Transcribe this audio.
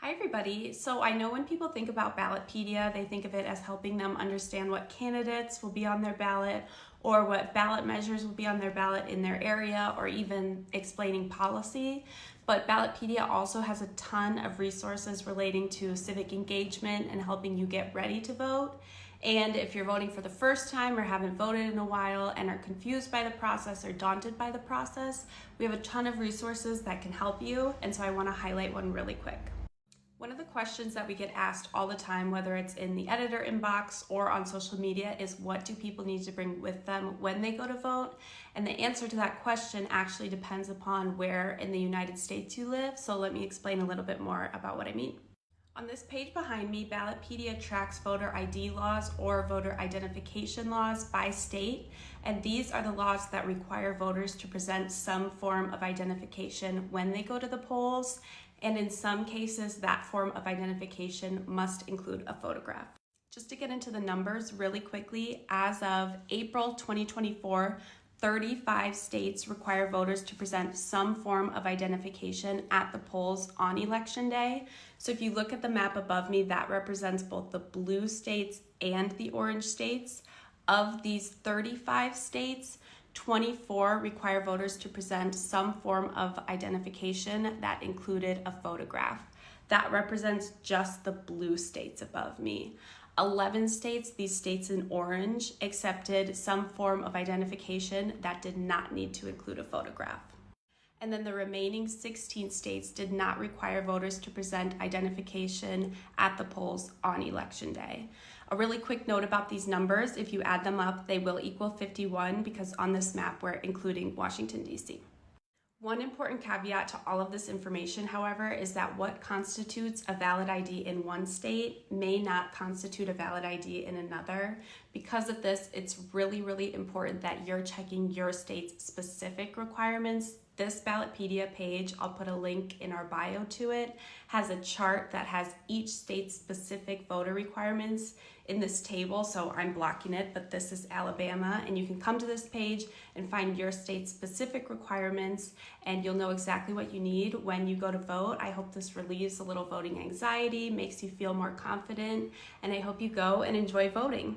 Hi everybody. So I know when people think about Ballotpedia, they think of it as helping them understand what candidates will be on their ballot or what ballot measures will be on their ballot in their area or even explaining policy. But Ballotpedia also has a ton of resources relating to civic engagement and helping you get ready to vote. And if you're voting for the first time or haven't voted in a while and are confused by the process or daunted by the process, we have a ton of resources that can help you. And so I want to highlight one really quick. One of the questions that we get asked all the time, whether it's in the editor inbox or on social media, is what do people need to bring with them when they go to vote? And the answer to that question actually depends upon where in the United States you live. So let me explain a little bit more about what I mean. On this page behind me, Ballotpedia tracks voter ID laws or voter identification laws by state, and these are the laws that require voters to present some form of identification when they go to the polls, and in some cases, that form of identification must include a photograph. Just to get into the numbers really quickly, as of April 2024, 35 states require voters to present some form of identification at the polls on Election Day. So if you look at the map above me, that represents both the blue states and the orange states. Of these 35 states, 24 require voters to present some form of identification that included a photograph. That represents just the blue states above me. 11 states, these states in orange, accepted some form of identification that did not need to include a photograph. And then the remaining 16 states did not require voters to present identification at the polls on Election Day. A really quick note about these numbers, if you add them up, they will equal 51 because on this map we're including Washington, D.C. One important caveat to all of this information, however, is that what constitutes a valid ID in one state may not constitute a valid ID in another. Because of this, it's really, really important that you're checking your state's specific requirements. This Ballotpedia page, I'll put a link in our bio to it, has a chart that has each state's specific voter requirements in this table. So I'm blocking it, but this is Alabama, and you can come to this page and find your state's specific requirements, and you'll know exactly what you need when you go to vote. I hope this relieves a little voting anxiety, makes you feel more confident, and I hope you go and enjoy voting.